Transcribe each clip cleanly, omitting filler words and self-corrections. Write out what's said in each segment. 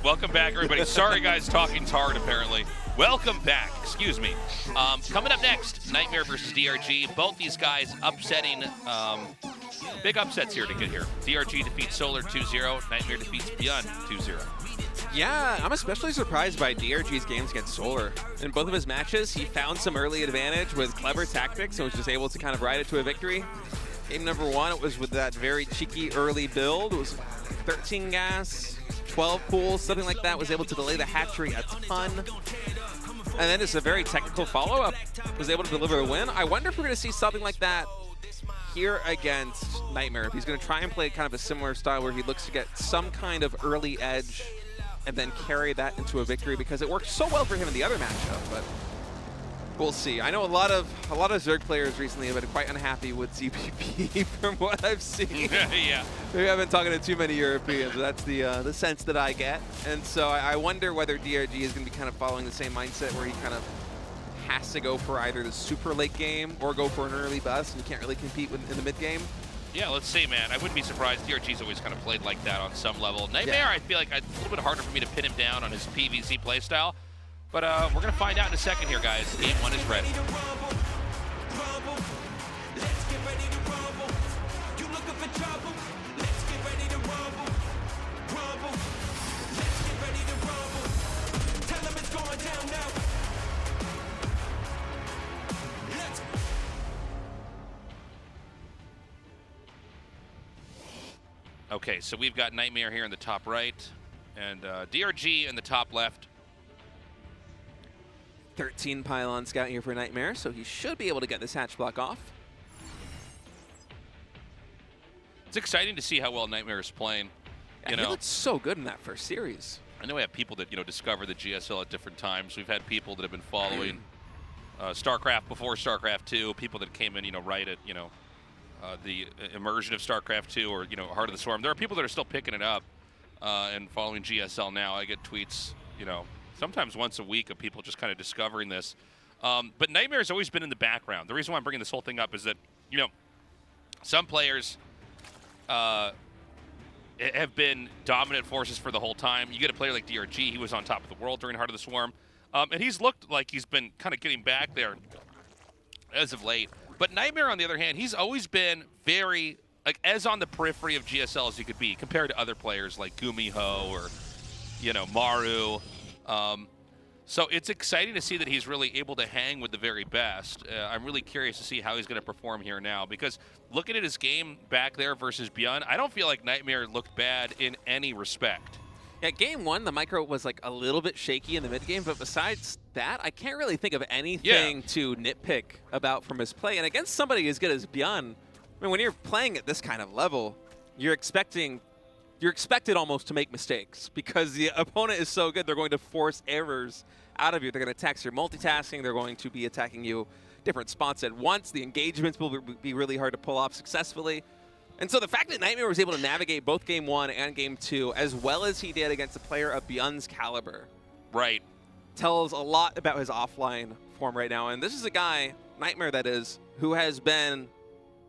Welcome back, everybody. Sorry, guys, talking's hard, apparently. Welcome back. Excuse me. Coming up next, NightMare versus DRG. Both these guys upsetting, big upsets here to get here. DRG defeats Solar 2-0. NightMare defeats ByuN 2-0. Yeah, I'm especially surprised by DRG's games against Solar. In both of his matches, he found some early advantage with clever tactics and was just able to kind of ride it to a victory. Game number 1, it was with that very cheeky early build. It was 13 gas, 12 pools, something like that. Was able to delay the hatchery a ton. And then just a very technical follow-up. Was able to deliver a win. I wonder if we're going to see something like that here against NightMare. If he's going to try and play kind of a similar style where he looks to get some kind of early edge and then carry that into a victory, because it worked so well for him in the other matchup. But we'll see. I know a lot of Zerg players recently have been quite unhappy with ZPP from what I've seen. Yeah. Maybe I've been talking to too many Europeans. That's the sense that I get. And so I wonder whether DRG is going to be kind of following the same mindset where he kind of has to go for either the super late game or go for an early bust, and you can't really compete in the mid game. Yeah, let's see, man. I wouldn't be surprised. DRG's always kind of played like that on some level. NightMare, Yeah. I feel like it's a little bit harder for me to pin him down on his PvZ playstyle. But we're going to find out in a second here, guys. Game 1 is ready. Okay, so we've got NightMare here in the top right, and DRG in the top left. 13 pylon scout here for NightMare, so he should be able to get this hatch block off. It's exciting to see how well NightMare is playing. Yeah, he looked so good in that first series. I know we have people that discover the GSL at different times. We've had people that have been following StarCraft before StarCraft 2, people that came in, right at the immersion of StarCraft 2 or Heart of the Swarm. There are people that are still picking it up and following GSL now. I get tweets, sometimes once a week of people just kind of discovering this. But NightMare has always been in the background. The reason why I'm bringing this whole thing up is that, some players have been dominant forces for the whole time. You get a player like DRG, he was on top of the world during Heart of the Swarm. And he's looked like he's been kind of getting back there as of late. But NightMare, on the other hand, he's always been very, as on the periphery of GSL as he could be compared to other players like Gumiho or, Maru. So it's exciting to see that he's really able to hang with the very best. I'm really curious to see how he's going to perform here now, because looking at his game back there versus ByuN, I don't feel like NightMare looked bad in any respect. Yeah, game 1, the micro was a little bit shaky in the mid game, but besides that, I can't really think of anything to nitpick about from his play. And against somebody as good as ByuN, when you're playing at this kind of level, you're expected almost to make mistakes, because the opponent is so good, they're going to force errors out of you. They're going to tax your multitasking. They're going to be attacking you different spots at once. The engagements will be really hard to pull off successfully. And so the fact that NightMare was able to navigate both Game 1 and Game 2 as well as he did against a player of ByuN's caliber, right, tells a lot about his offline form right now. And this is a guy, NightMare that is, who has been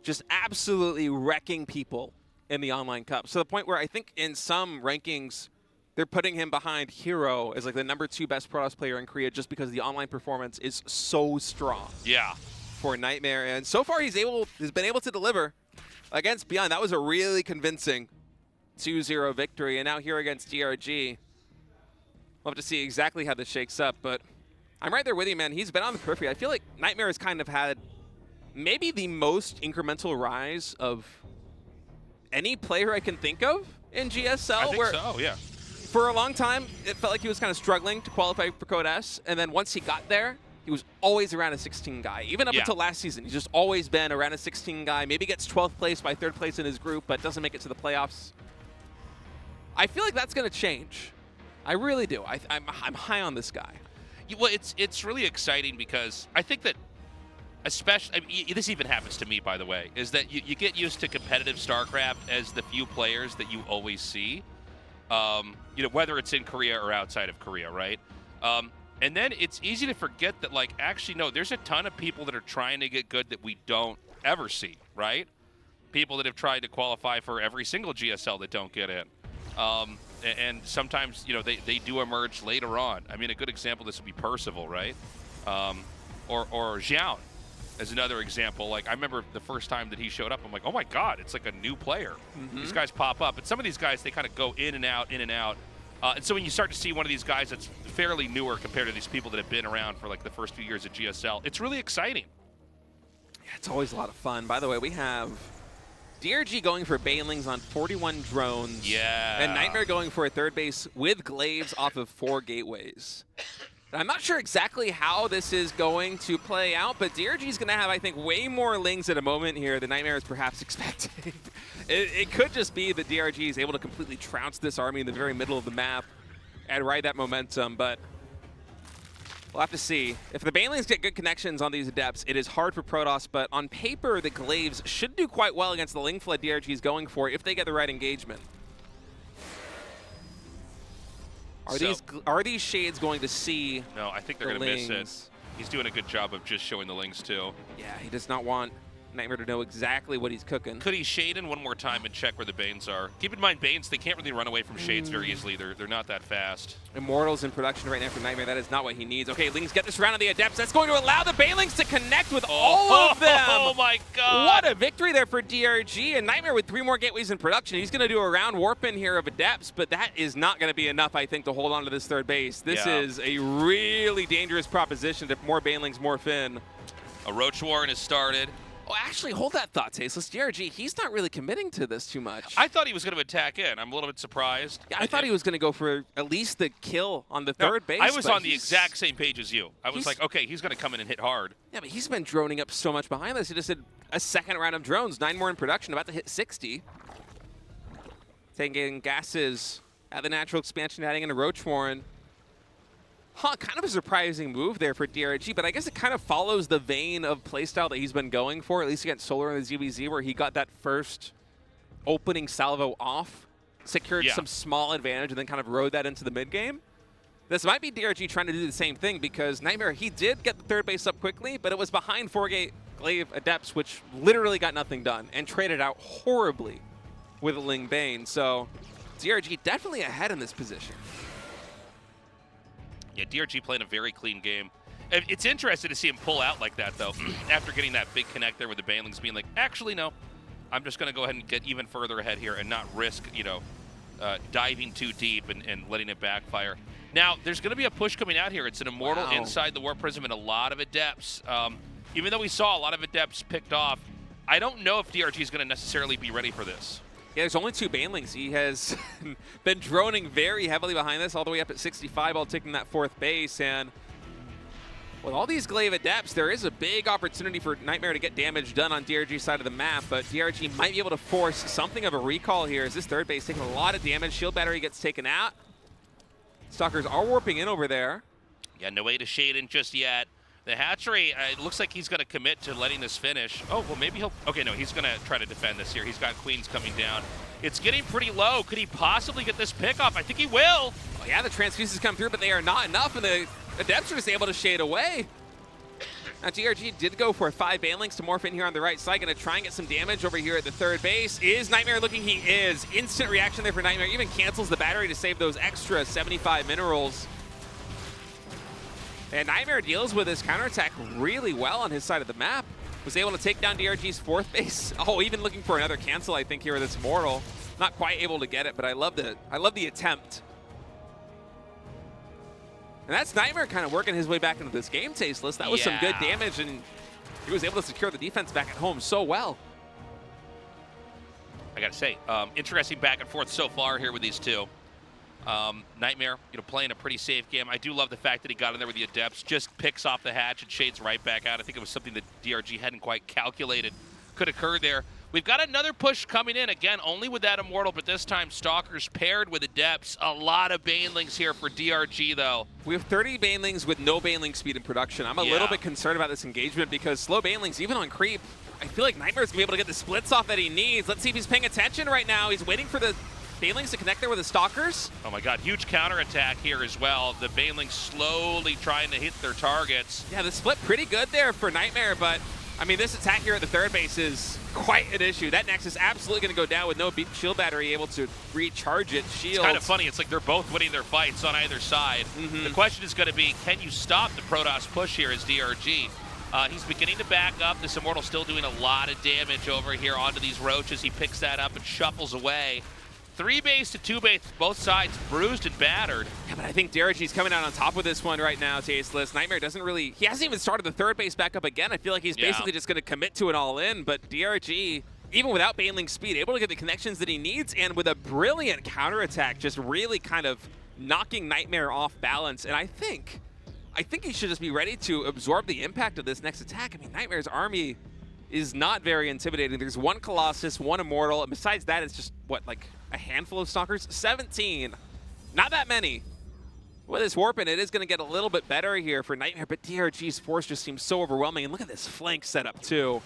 just absolutely wrecking people in the online cup. To the point where I think in some rankings, they're putting him behind Hero as the #2 best Protoss player in Korea, just because the online performance is so strong. Yeah. For NightMare. And so far he's been able to deliver against ByuN. That was a really convincing 2-0 victory. And now here against DRG, we'll have to see exactly how this shakes up. But I'm right there with you, man. He's been on the periphery. I feel like NightMare has kind of had maybe the most incremental rise of any player I can think of in GSL. I think so, yeah. For a long time, it felt like he was kind of struggling to qualify for Code S. And then once he got there, he was always around a 16 guy. Even up until last season, he's just always been around a 16 guy. Maybe gets 12th place by 3rd place in his group, but doesn't make it to the playoffs. I feel like that's going to change. I really do. I'm high on this guy. Well, it's really exciting, because I think that especially, I mean, this even happens to me, by the way, is that you get used to competitive StarCraft as the few players that you always see, you know, whether it's in Korea or outside of Korea, right? And then it's easy to forget that, like, actually, no, there's a ton of people that are trying to get good that we don't ever see, right? People that have tried to qualify for every single GSL that don't get in. And sometimes, you know, they do emerge later on. I mean, a good example of this would be Percival, right? Or GSL as another example. Like, I remember the first time that he showed up, I'm like, oh my God, it's like a new player. These guys pop up. And some of these guys, they kind of go in and out, in and out. And so when you start to see one of these guys that's fairly newer compared to these people that have been around for like the first few years at GSL, it's really exciting. Yeah, it's always a lot of fun. By the way, we have DRG going for Banelings on 41 drones. Yeah. And NightMare going for a third base with Glaives off of 4 gateways. I'm not sure exactly how this is going to play out, but DRG is going to have, I think, way more Lings at a moment here than NightMare is perhaps expecting. It could just be that DRG is able to completely trounce this army in the very middle of the map and ride that momentum, but we'll have to see. If the Banelings get good connections on these Adepts, it is hard for Protoss, but on paper, the Glaives should do quite well against the Ling flood DRG is going for if they get the right engagement. Are these Shades going to see? No, I think they're going to miss it. He's doing a good job of just showing the Lings too. Yeah, he does not want NightMare to know exactly what he's cooking. Could he shade in one more time and check where the Banes are? Keep in mind, Banes, they can't really run away from Shades very easily. They're not that fast. Immortals in production right now for NightMare. That is not what he needs. Okay, Lings get this round of the Adepts. That's going to allow the Banelings to connect with all of them. Oh my God. What a victory there for DRG. And NightMare with 3 more gateways in production. He's going to do a round warp in here of Adepts, but that is not going to be enough, I think, to hold on to this third base. This is a really dangerous proposition if more Banelings morph in. A Roach Warren has started. Oh, actually, hold that thought, Tasteless. DRG, he's not really committing to this too much. I thought he was going to attack in. I'm a little bit surprised. Yeah, I thought he was going to go for at least the kill on the third base. I was on the exact same page as you. I was like, okay, he's going to come in and hit hard. Yeah, but he's been droning up so much behind this. He just did a second round of drones, 9 more in production, about to hit 60. Taking gases at the natural expansion, adding in a Roach Warren. Kind of a surprising move there for DRG, but I guess it kind of follows the vein of playstyle that he's been going for, at least against Solar in the ZVZ, where he got that first opening salvo off, secured some small advantage, and then kind of rode that into the mid-game. This might be DRG trying to do the same thing, because NightMare, he did get the third base up quickly, but it was behind 4-gate Glaive Adepts, which literally got nothing done, and traded out horribly with a Ling Bane. So DRG definitely ahead in this position. Yeah, DRG playing a very clean game. It's interesting to see him pull out like that, though, after getting that big connect there with the Banelings being like, actually, no, I'm just going to go ahead and get even further ahead here and not risk, you know, diving too deep and letting it backfire. Now, there's going to be a push coming out here. It's an Immortal inside the Warp Prism and a lot of Adepts. Even though we saw a lot of Adepts picked off, I don't know if DRG is going to necessarily be ready for this. Yeah, there's only 2 Banelings. He has been droning very heavily behind this, all the way up at 65 while taking that 4th base. And with all these Glaive Adepts, there is a big opportunity for NightMare to get damage done on DRG's side of the map, but DRG might be able to force something of a recall here as this 3rd base taking a lot of damage. Shield battery gets taken out. Stalkers are warping in over there. Yeah, no way to shade in just yet. The hatchery, it looks like he's going to commit to letting this finish. Oh, well, maybe he'll... Okay, no, he's going to try to defend this here. He's got Queens coming down. It's getting pretty low. Could he possibly get this pick off? I think he will. Oh, yeah, the transfuses come through, but they are not enough, and the Adepts are just able to shade away. Now, DRG did go for 5 Banelings to morph in here on the right side. Going to try and get some damage over here at the 3rd base. Is NightMare looking? He is. Instant reaction there for NightMare. Even cancels the battery to save those extra 75 minerals. And NightMare deals with his counterattack really well on his side of the map. Was able to take down DRG's 4th base. Oh, even looking for another cancel, I think, here with this Immortal. Not quite able to get it, but I love the attempt. And that's NightMare kind of working his way back into this game, Tasteless. That was some good damage, and he was able to secure the defense back at home so well. I got to say, interesting back and forth so far here with these two. NightMare, you know, playing a pretty safe game. I do love the fact that he got in there with the Adepts, just picks off the hatch and shades right back out. I think it was something that DRG hadn't quite calculated could occur there. We've got another push coming in, again, only with that Immortal, but this time Stalkers paired with Adepts. A lot of Banelings here for DRG, though. We have 30 Banelings with no Baneling speed in production. I'm a little bit concerned about this engagement because slow Banelings, even on creep, I feel like NightMare's going to be able to get the splits off that he needs. Let's see if he's paying attention right now. He's waiting for the Banelings to connect there with the Stalkers. Oh my god, huge counterattack here as well. The Banelings slowly trying to hit their targets. Yeah, the split pretty good there for NightMare, but I mean, this attack here at the third base is quite an issue. That Nexus is absolutely going to go down with no shield battery able to recharge it. Shields. It's kind of funny. It's like they're both winning their fights on either side. The question is going to be, can you stop the Protoss push here as DRG? He's beginning to back up. This Immortal still doing a lot of damage over here onto these roaches. He picks that up and shuffles away. 3 base to 2 base, both sides bruised and battered. Yeah, but I think DRG's coming out on top with this one right now, Tasteless. NightMare doesn't really, he hasn't even started the third base back up again. I feel like he's basically just going to commit to it all in, but DRG, even without Baneling speed, able to get the connections that he needs, and with a brilliant counterattack, just really kind of knocking NightMare off balance. And I think he should just be ready to absorb the impact of this next attack. I mean, NightMare's army is not very intimidating. There's 1 Colossus, 1 Immortal, and besides that, it's just, what, like a handful of Stalkers? 17. Not that many. With this Warping, it is going to get a little bit better here for NightMare, but DRG's force just seems so overwhelming. And look at this flank setup, too.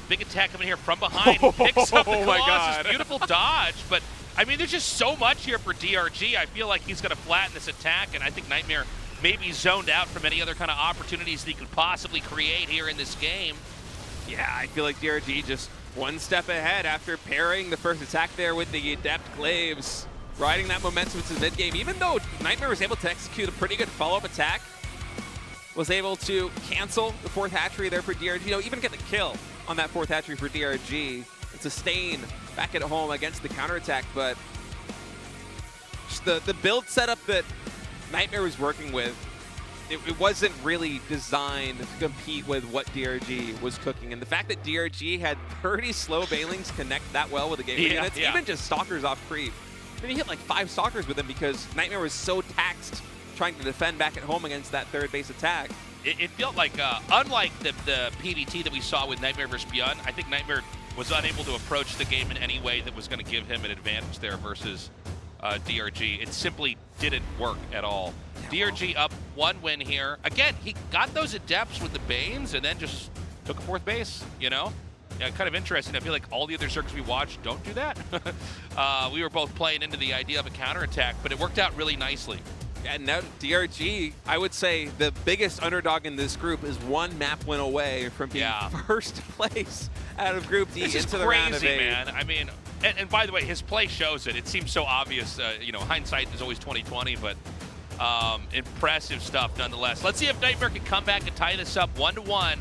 Big attack coming here from behind. He picks up the Colossus. My God. Beautiful dodge, but I mean, there's just so much here for DRG. I feel like he's going to flatten this attack, and I think NightMare may be zoned out from any other kind of opportunities that he could possibly create here in this game. Yeah, I feel like DRG just one step ahead after pairing the first attack there with the Adept Glaives, riding that momentum into the mid-game. Even though NightMare was able to execute a pretty good follow-up attack, was able to cancel the 4th hatchery there for DRG, you know, even get the kill on that 4th hatchery for DRG. It's a stain back at home against the counterattack, but just the build setup that NightMare was working with, it wasn't really designed to compete with what DRG was cooking. And the fact that DRG had 30 slow Banelings connect that well with the game units, even just Stalkers off creep. I mean, he hit like 5 Stalkers with him because NightMare was so taxed trying to defend back at home against that third base attack. It felt like, unlike the PvT that we saw with NightMare versus ByuN, I think NightMare was unable to approach the game in any way that was going to give him an advantage there versus DRG. It simply didn't work at all. DRG up 1 win here. Again, he got those Adepts with the Banes and then just took a 4th base, you know? Yeah, kind of interesting. I feel like all the other circuits we watched don't do that. We were both playing into the idea of a counterattack, but it worked out really nicely. And now DRG, I would say the biggest underdog in this group is 1 map win away from being first place out of Group D into the round of 8. Man. I mean, and by the way, his play shows it. It seems so obvious. You know, hindsight is always 20/20, but impressive stuff nonetheless. Let's see if NightMare can come back and tie this up 1-1,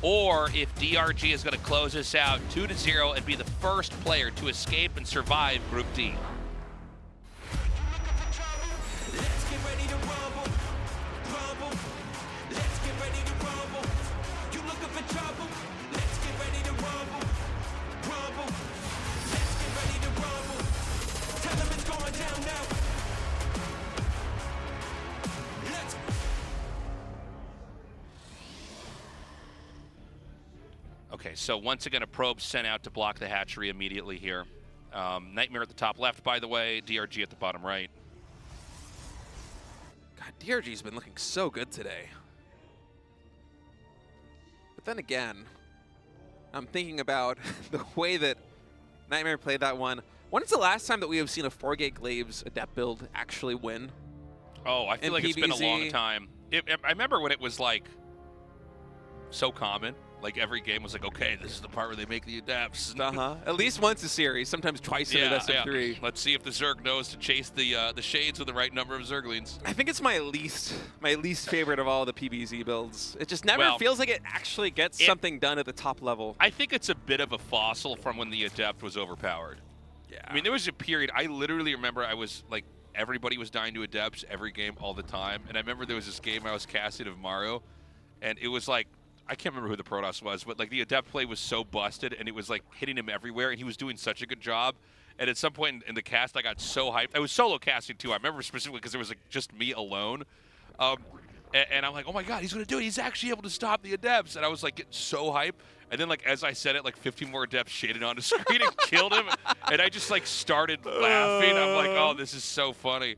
or if DRG is going to close this out 2-0 and be the first player to escape and survive Group D. Okay, so once again, a probe sent out to block the hatchery immediately here. NightMare at the top left, by the way, DRG at the bottom right. God, DRG's been looking so good today. But then again, I'm thinking about the way that NightMare played that one. When is the last time that we have seen a 4-gate Glaives Adept build actually win? Oh, I feel like it's been a long time. I remember when it was like so common. Like every game was like, okay, this is the part where they make the Adepts. At least once a series, sometimes twice in a best of 3. Let's see if the Zerg knows to chase the shades with the right number of Zerglings. I think it's my least favorite of all the PBZ builds. It just never feels like it actually gets something done at the top level. I think it's a bit of a fossil from when the Adept was overpowered. Yeah. I mean, there was a period, I literally remember I was like, everybody was dying to Adepts every game all the time. And I remember there was this game I was casting of Mario, and it was like, I can't remember who the Protoss was, but like the Adept play was so busted and it was like hitting him everywhere and he was doing such a good job. And at some point in the cast, I got so hyped. I was solo casting too. I remember specifically because it was like just me alone. And I'm like, oh my god, he's gonna do it. He's actually able to stop the Adepts. And I was like, getting so hype. And then like as I said it, like 15 more Adepts shaded onto screen and killed him. And I just like started laughing. I'm like, oh, this is so funny.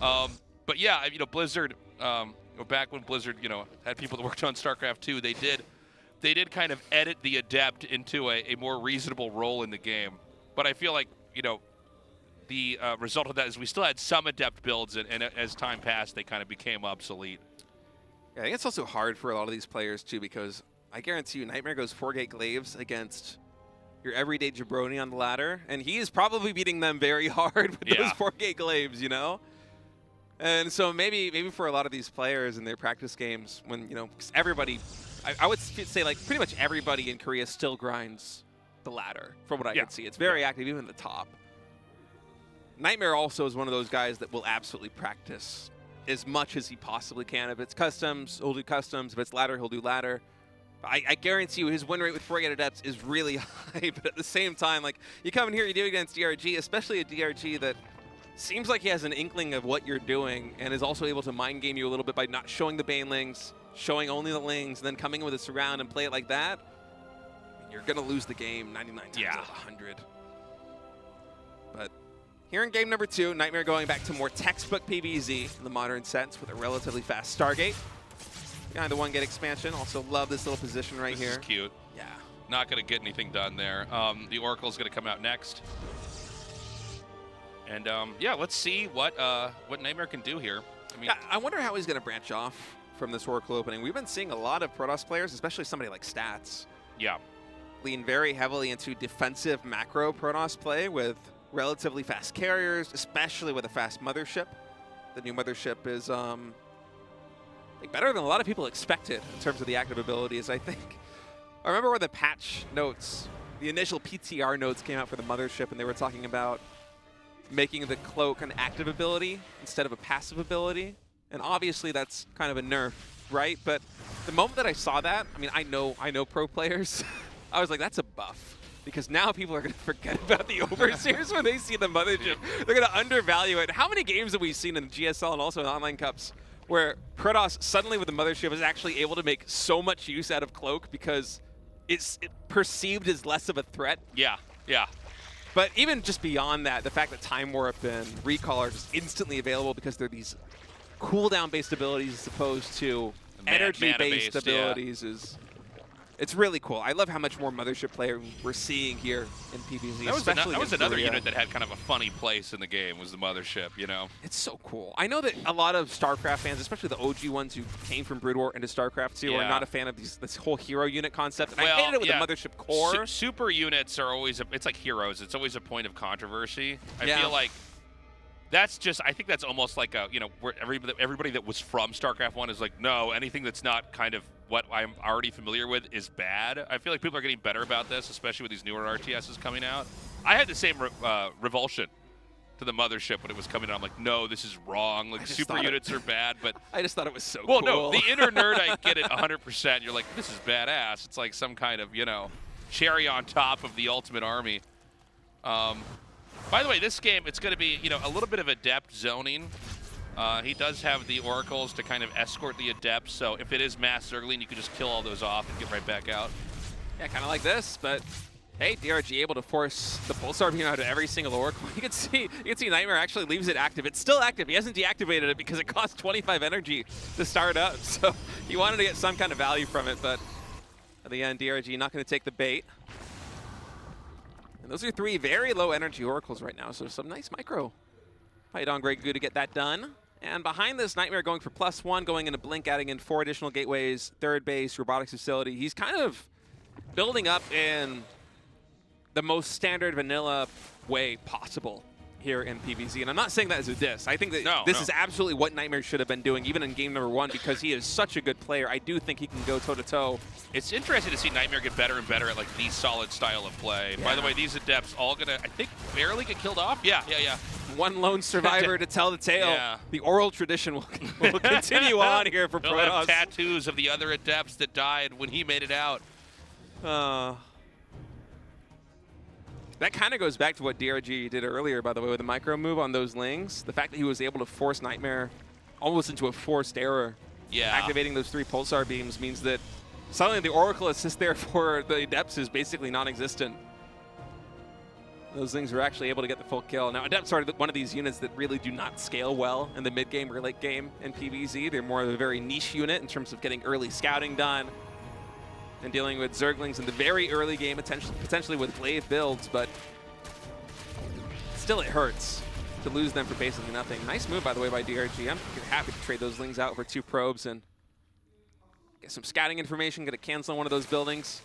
But yeah, you know, Blizzard, back when Blizzard, you know, had people that worked on StarCraft 2, they did kind of edit the Adept into a more reasonable role in the game. But I feel like, you know, the result of that is we still had some Adept builds, and as time passed, they kind of became obsolete. Yeah, I think it's also hard for a lot of these players, too, because I guarantee you NightMare goes 4-gate Glaives against your everyday jabroni on the ladder, and he is probably beating them very hard with those 4-gate Glaives, you know? And so maybe for a lot of these players in their practice games, when, you know, 'cause everybody, I would say like pretty much everybody in Korea still grinds the ladder, from what I can see. It's very active, even at the top. NightMare also is one of those guys that will absolutely practice as much as he possibly can. If it's customs, he'll do customs. If it's ladder, he'll do ladder. I guarantee you his win rate with 4-gate Adepts is really high, but at the same time, like, you come in here, you do it against DRG, especially a DRG that seems like he has an inkling of what you're doing and is also able to mind game you a little bit by not showing the Banelings, showing only the Lings, and then coming in with a surround and play it like that. You're going to lose the game 99 times out of 100. But here in game number 2, NightMare going back to more textbook PvZ in the modern sense with a relatively fast Stargate. Behind the 1-gate expansion. Also love this little position right here. This is cute. Yeah. Not going to get anything done there. The Oracle's going to come out next. And yeah, let's see what NightMare can do here. I mean, yeah, I wonder how he's going to branch off from this Oracle opening. We've been seeing a lot of Protoss players, especially somebody like Stats, lean very heavily into defensive macro Protoss play with relatively fast carriers, especially with a fast Mothership. The new Mothership is like better than a lot of people expected in terms of the active abilities, I think. I remember when the patch notes, the initial PTR notes came out for the Mothership, and they were talking about making the cloak an active ability instead of a passive ability. And obviously that's kind of a nerf, right? But the moment that I saw that, I mean, I know pro players. I was like, that's a buff. Because now people are going to forget about the Overseers when they see the Mothership. They're going to undervalue it. How many games have we seen in GSL and also in online cups where Protoss suddenly with the Mothership is actually able to make so much use out of Cloak because it's perceived as less of a threat? Yeah. But even just beyond that, the fact that Time Warp and Recall are just instantly available because they're these cooldown-based abilities as opposed to energy-based abilities it's really cool. I love how much more Mothership player we're seeing here in PvZ. That was another unit that had kind of a funny place in the game, was the Mothership, you know? It's so cool. I know that a lot of StarCraft fans, especially the OG ones who came from Brood War into StarCraft 2, are not a fan of this whole hero unit concept. And I hated it with the Mothership core. Super units are always, it's like heroes. It's always a point of controversy. I feel like that's just, I think that's almost like a, you know, where everybody that was from StarCraft 1 is like, no, anything that's not kind of what I'm already familiar with is bad. I feel like people are getting better about this, especially with these newer RTSs coming out. I had the same revulsion to the Mothership when it was coming out. I'm like, no, this is wrong. Like, super units are bad, but I just thought it was so cool. Well, no, the inner nerd, I get it 100%. You're like, this is badass. It's like some kind of, you know, cherry on top of the ultimate army. By the way, this game, it's going to be, you know, a little bit of adept zoning. He does have the oracles to kind of escort the adepts, so if it is mass Zergling, you can just kill all those off and get right back out. Yeah, kind of like this, but hey, DRG able to force the Pulsar beam out of every single oracle. You can see NightMare actually leaves it active. It's still active. He hasn't deactivated it because it costs 25 energy to start up, so he wanted to get some kind of value from it, but at the end, DRG not going to take the bait. And those are 3 very low energy oracles right now, so some nice micro fight on Grey Goo to get that done. And behind this, NightMare going for +1, going into Blink, adding in 4 additional gateways, 3rd base, robotics facility. He's kind of building up in the most standard vanilla way possible here in PvZ. And I'm not saying that as a diss. I think that this is absolutely what NightMare should have been doing, even in game number 1, because he is such a good player. I do think he can go toe-to-toe. It's interesting to see NightMare get better and better at like the solid style of play. By the way, these adepts all gonna, I think, barely get killed off. Yeah. One lone survivor to tell the tale. The oral tradition will continue on here for Protoss. He'll have tattoos of the other adepts that died when he made it out. That kind of goes back to what DRG did earlier, by the way, with the micro move on those Lings. The fact that he was able to force NightMare almost into a forced error Yeah. Activating those 3 pulsar beams means that suddenly the Oracle assist there for the Adepts is basically non-existent. Those things were actually able to get the full kill. Now, Adepts are one of these units that really do not scale well in the mid-game or late game in PvZ. They're more of a very niche unit in terms of getting early scouting done and dealing with Zerglings in the very early game, potentially with glaive builds, but still it hurts to lose them for basically nothing. Nice move, by the way, by DRG. I'm happy to trade those Lings out for 2 probes and get some scouting information, get a cancel on one of those buildings.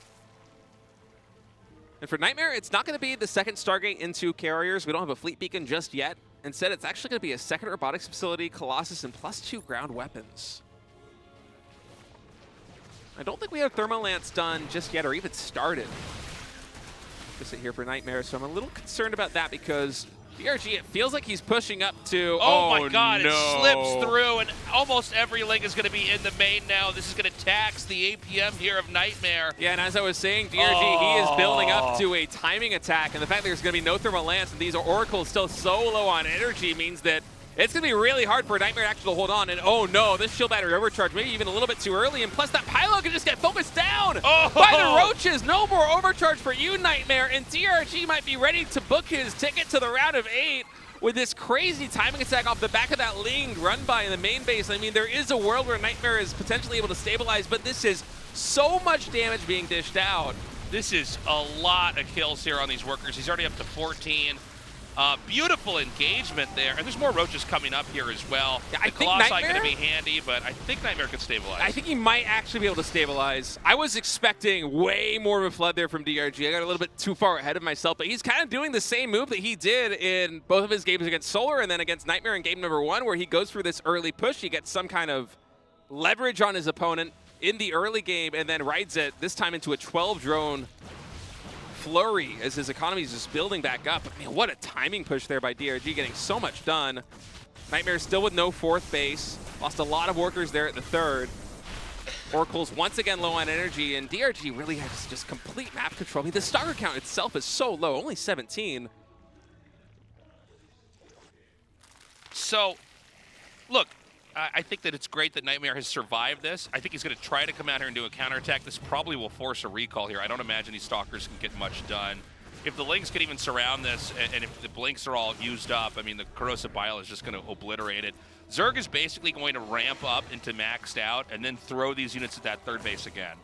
And for NightMare, it's not going to be the second Stargate into carriers. We don't have a fleet beacon just yet. Instead, it's actually going to be a second robotics facility, Colossus, and +2 ground weapons. I don't think we have Thermalance done just yet or even started. Just sit here for NightMare, so I'm a little concerned about that because DRG, it feels like he's pushing up to... Oh my god, no. It slips through, and almost every link is going to be in the main now. This is going to tax the APM here of NightMare. Yeah, and as I was saying, DRG, he is building up to a timing attack, and the fact that there's going to be no Thermal Lance and these Oracles still so low on energy means that it's going to be really hard for NightMare actually to hold on. And oh no, this shield battery overcharge, maybe even a little bit too early. And plus that payload can just get focused down by the Roaches. No more overcharge for you, NightMare. And DRG might be ready to book his ticket to the round of 8 with this crazy timing attack off the back of that Ling run by in the main base. I mean, there is a world where NightMare is potentially able to stabilize, but this is so much damage being dished out. This is a lot of kills here on these workers. He's already up to 14. Beautiful engagement there, and there's more Roaches coming up here as well. Yeah, the Colossi going to be handy, but I think NightMare could stabilize. I think he might actually be able to stabilize. I was expecting way more of a flood there from DRG. I got a little bit too far ahead of myself, but he's kind of doing the same move that he did in both of his games against Solar and then against NightMare in game number 1, where he goes for this early push. He gets some kind of leverage on his opponent in the early game and then rides it, this time into a 12-drone flurry as his economy is just building back up. But man, what a timing push there by DRG, getting so much done. NightMare still with no 4th base. Lost a lot of workers there at the 3rd. Oracle's once again low on energy, and DRG really has just complete map control. I mean, the stalker count itself is so low, only 17. So, look, I think that it's great that NightMare has survived this. I think he's going to try to come out here and do a counterattack. This probably will force a recall here. I don't imagine these Stalkers can get much done. If the Lings could even surround this, and if the Blinks are all used up, I mean, the Corrosive Bile is just going to obliterate it. Zerg is basically going to ramp up into maxed out and then throw these units at that 3rd base again.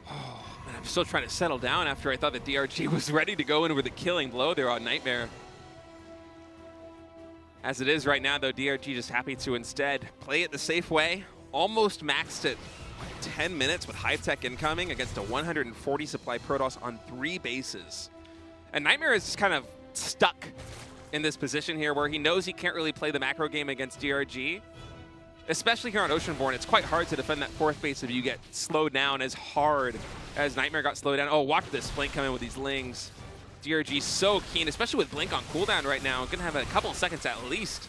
Oh, man, I'm still trying to settle down after I thought that DRG was ready to go in with a killing blow there on NightMare. As it is right now, though, DRG just happy to instead play it the safe way. Almost maxed at 10 minutes with high-tech incoming against a 140 supply Protoss on 3 bases. And NightMare is just kind of stuck in this position here where he knows he can't really play the macro game against DRG. Especially here on Oceanborn, it's quite hard to defend that 4th base if you get slowed down as hard as NightMare got slowed down. Oh, watch this flank come in with these Lings. DRG so keen, especially with Blink on cooldown right now. Gonna have a couple of seconds at least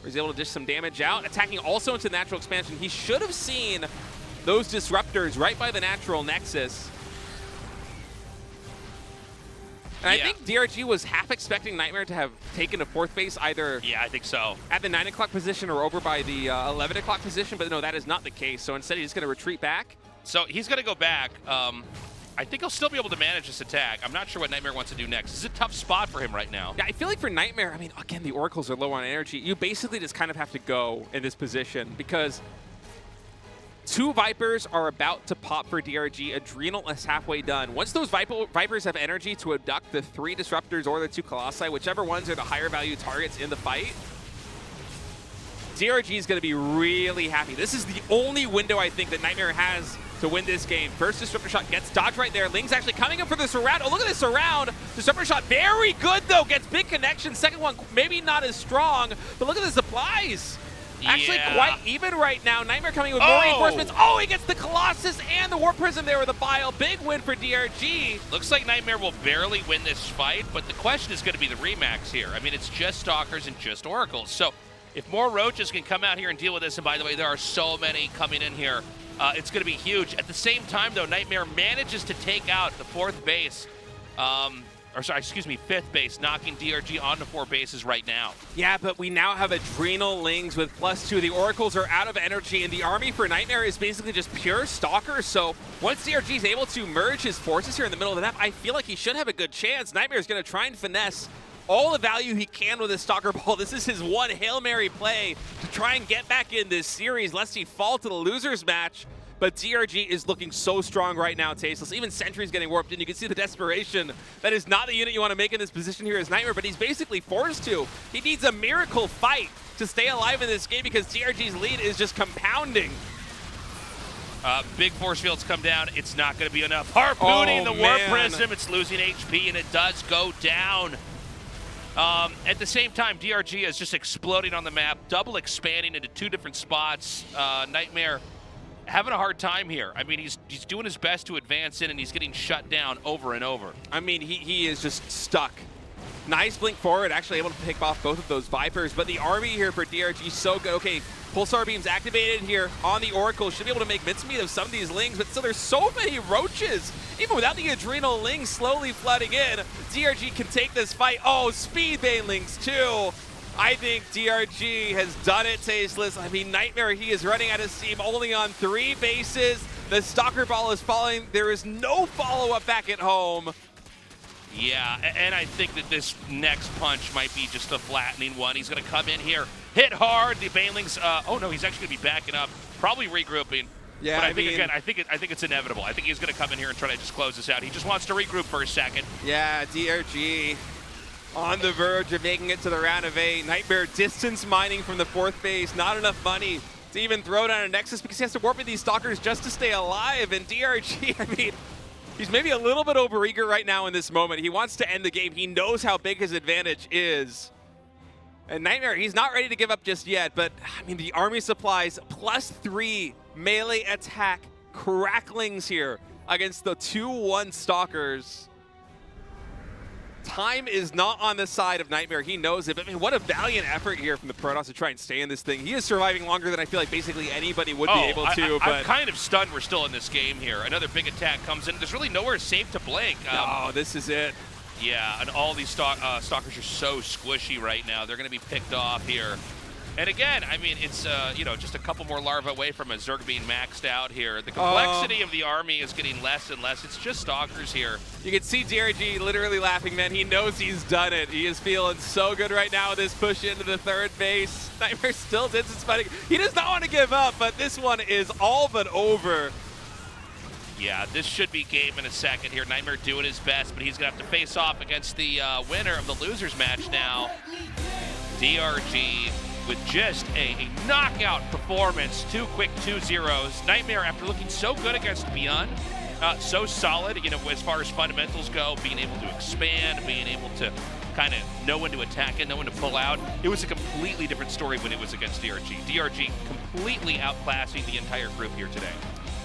where he's able to dish some damage out. Attacking also into natural expansion. He should have seen those disruptors right by the natural nexus. And I think DRG was half expecting NightMare to have taken a 4th base either I think so. At the 9 o'clock position or over by the 11 o'clock position, but no, that is not the case. So instead, he's just gonna retreat back. So he's gonna go back. I think he'll still be able to manage this attack. I'm not sure what NightMare wants to do next. This is a tough spot for him right now. Yeah, I feel like for NightMare, I mean, again, the Oracles are low on energy. You basically just kind of have to go in this position because 2 Vipers are about to pop for DRG. Adrenal is halfway done. Once those Vipers have energy to abduct the 3 Disruptors or the 2 Colossi, whichever ones are the higher value targets in the fight, DRG is going to be really happy. This is the only window I think that NightMare has to win this game. First Disruptor shot gets dodged right there. Ling's actually coming in for the surround. Oh, look at this surround. Disruptor shot, very good though. Gets big connection. Second one, maybe not as strong, but look at the supplies. Actually quite even right now. NightMare coming with more reinforcements. Oh, he gets the Colossus and the Warp Prism there with a Bile. Big win for DRG. Looks like NightMare will barely win this fight, but the question is going to be the remax here. I mean, it's just Stalkers and just Oracles. So if more Roaches can come out here and deal with this, and by the way, there are so many coming in here, it's going to be huge. At the same time, though, NightMare manages to take out the 4th base. or sorry, excuse me, 5th base, knocking DRG onto 4 bases right now. Yeah, but we now have Adrenal Lings with +2. The Oracles are out of energy, and the army for NightMare is basically just pure Stalkers. So once DRG is able to merge his forces here in the middle of the map, I feel like he should have a good chance. NightMare is going to try and finesse all the value he can with his Stalker Ball. This is his one Hail Mary play to try and get back in this series, lest he fall to the losers match. But DRG is looking so strong right now, Tasteless. Even Sentry's getting warped in. You can see the desperation. That is not the unit you want to make in this position here as NightMare, but he's basically forced to. He needs a miracle fight to stay alive in this game because DRG's lead is just compounding. Big force fields come down. It's not going to be enough. Harpooning the Warp Prism. It's losing HP, and it does go down. At the same time, DRG is just exploding on the map, double expanding into 2 different spots. NightMare having a hard time here. I mean, he's doing his best to advance in, and he's getting shut down over and over. I mean, he is just stuck. Nice blink forward, actually able to pick off both of those Vipers, but the army here for DRG is so good. Okay, Pulsar Beam's activated here on the Oracle. Should be able to make mincemeat of some of these Lings, but still there's so many Roaches. Even without the Adrenal Lings slowly flooding in, DRG can take this fight. Oh, Speed Banelings too. I think DRG has done it, Tasteless. I mean, NightMare, he is running out of steam, only on 3 bases. The Stalker Ball is falling. There is no follow-up back at home. Yeah, and I think that this next punch might be just a flattening one. He's going to come in here, hit hard. The Banelings, oh no, he's actually going to be backing up, probably regrouping. Yeah, but I think again, I think it's inevitable. I think he's going to come in here and try to just close this out. He just wants to regroup for a second. Yeah, DRG on the verge of making it to the round of 8. NightMare distance mining from the 4th base. Not enough money to even throw down a Nexus because he has to warp in these Stalkers just to stay alive. And DRG, I mean, he's maybe a little bit overeager right now in this moment. He wants to end the game. He knows how big his advantage is. And NightMare, he's not ready to give up just yet, but I mean, the army supplies +3 melee attack cracklings here against the 2-1 Stalkers. Time is not on the side of NightMare. He knows it. But I mean, what a valiant effort here from the Protoss to try and stay in this thing. He is surviving longer than I feel like basically anybody would be able to. I'm kind of stunned we're still in this game here. Another big attack comes in. There's really nowhere safe to blink. No, this is it. Yeah, and all these Stalkers are so squishy right now. They're going to be picked off here. And again, I mean, it's you know, just a couple more larvae away from a Zerg being maxed out here. The complexity of the army is getting less and less. It's just Stalkers here. You can see DRG literally laughing, man. He knows he's done it. He is feeling so good right now with this push into the 3rd base. NightMare still distance fighting. He does not want to give up, but this one is all but over. Yeah, this should be game in a second here. NightMare doing his best, but he's going to have to face off against the winner of the losers match now. DRG with just a knockout performance. 2 quick 2-0s. NightMare, after looking so good against ByuN, so solid, you know, as far as fundamentals go, being able to expand, being able to kind of know when to attack it, know when to pull out. It was a completely different story when it was against DRG. DRG completely outclassing the entire group here today.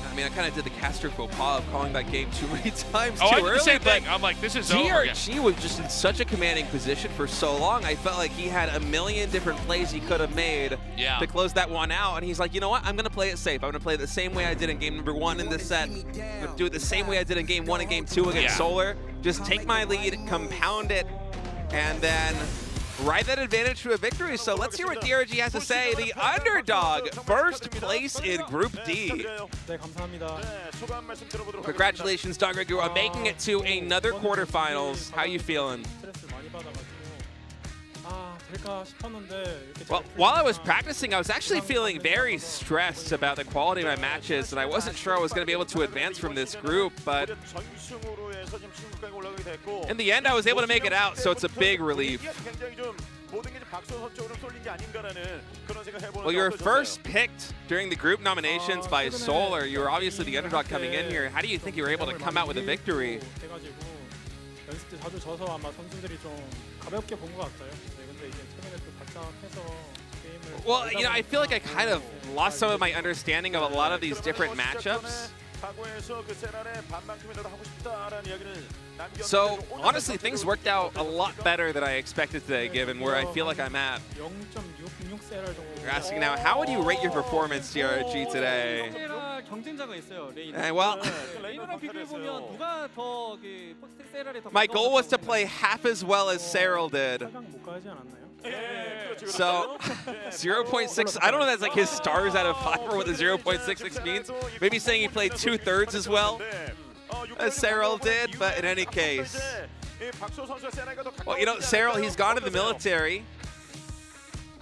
I mean, I kind of did the caster faux pas of calling that game too many times too I early. did the same thing. I'm like, this is over. DRG was just in such a commanding position for so long. I felt like he had a million different plays he could have made to close that one out. And he's like, you know what? I'm going to play it safe. I'm going to play it the same way I did in game number 1 in this set. I'm going to do it the same way I did in game 1 and game 2 against Solar. Just take my lead, compound it, and then ride that advantage to a victory. So let's hear what DRG has to say. The underdog, first place in Group D. Congratulations, Dogreguru, on making it to another quarterfinals. How you feeling? Well, while I was practicing, I was actually feeling very stressed about the quality of my matches, and I wasn't sure I was going to be able to advance from this group, but in the end, I was able to make it out, so it's a big relief. Well, you were first picked during the group nominations by Solar. You were obviously the underdog coming in here. How do you think you were able to come out with a victory? Well, you know, I feel like I kind of lost some of my understanding of a lot of these different matchups. So, honestly, things worked out a lot better than I expected today, given where I feel like I'm at. You're asking now, how would you rate your performance, DRG, today? 경쟁자가 있어요. 레이너. And well, 레이너랑 비교해 보면 누가 더 세랄에 더 my goal was to play half as well as Cyril did. 못 가지 않았나요? So 0.6, I don't know if that's like his stars out of 5 or what the 0.66 means. Maybe saying he played 2/3 as well as Cyril did, but in any case. Well, you know, Cyril, he's gone to the military.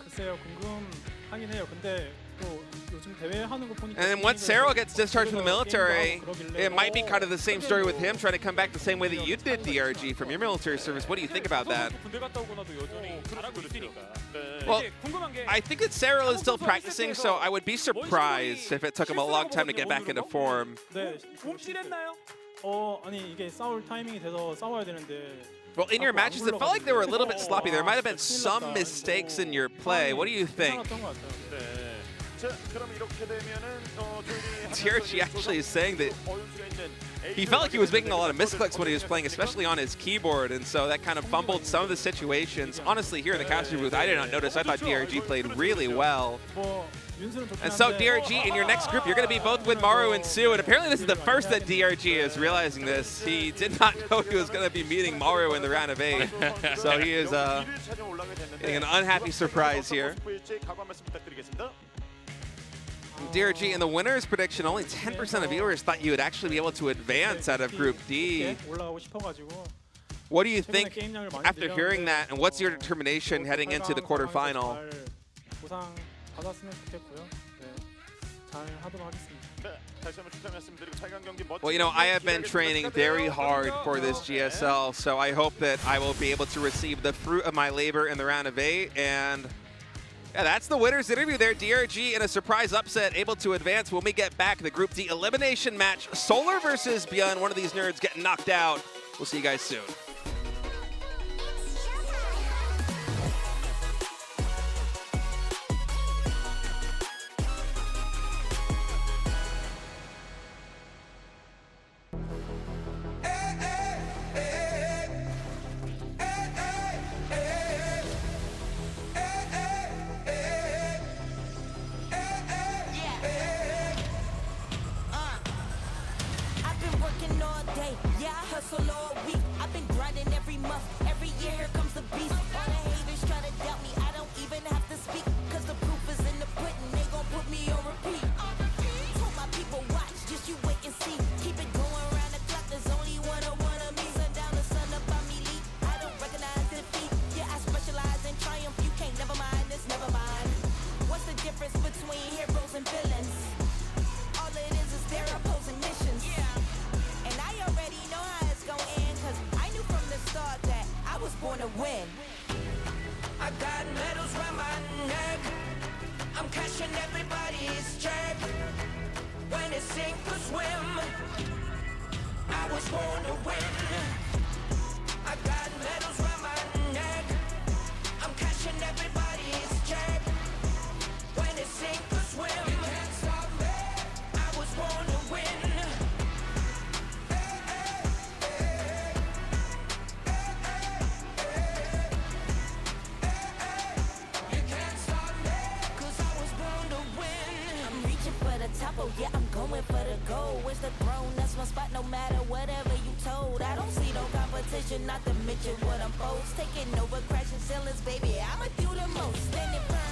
글쎄요, 궁금하긴 해요. 근데 또 요즘 대회 하는 거 보니까 And then once Cyril gets discharged from the military, it might be kind of the same story with him trying to come back the same way that you did, DRG, from your military service. What do you think about that? 군대 갔다 오고나도 여전히 잘하고 있으니까. Well, I think that Cyril is still practicing, so I would be surprised if it took him a long time to get back into form. 네, 움찔했나요? 아니 이게 싸울 타이밍이 돼서 싸워야 되는데. Well, in your matches, it felt like they were a little bit sloppy. There might have been some mistakes in your play. What do you think? DRG actually is saying that he felt like he was making a lot of misclicks when he was playing, especially on his keyboard, and so that kind of fumbled some of the situations. Honestly, here in the caster booth, I did not notice. I thought DRG played really well. And so, DRG, in your next group, you're going to be both with Maru and Sue, and apparently this is the first that DRG is realizing this. He did not know he was going to be meeting Maru in the round of 8, so he is getting an unhappy surprise here. DRG, in the winner's prediction, only 10% of viewers thought you would actually be able to advance out of Group D. What do you think after hearing that, and what's your determination heading into the quarterfinal? Well, you know, I have been training very hard for this GSL, so I hope that I will be able to receive the fruit of my labor in the round of 8, and yeah, that's the winner's interview there. DRG in a surprise upset, able to advance. When we get back, the Group D elimination match, Solar versus ByuN. One of these nerds getting knocked out. We'll see you guys soon. I got medals round my neck. I'm cashing everybody's check. When it's sink or swim, I was born to win. I got medals round my neck. I'm cashing everybody's check. When it's sink or swim, you can't stop me. I was born to win. Oh yeah, I'm going for the goal. It's the throne, that's my spot no matter whatever you told. I don't see no competition, not to mention what I'm post. Taking over, crashing ceilings, baby, I'ma do the most. Standing firm.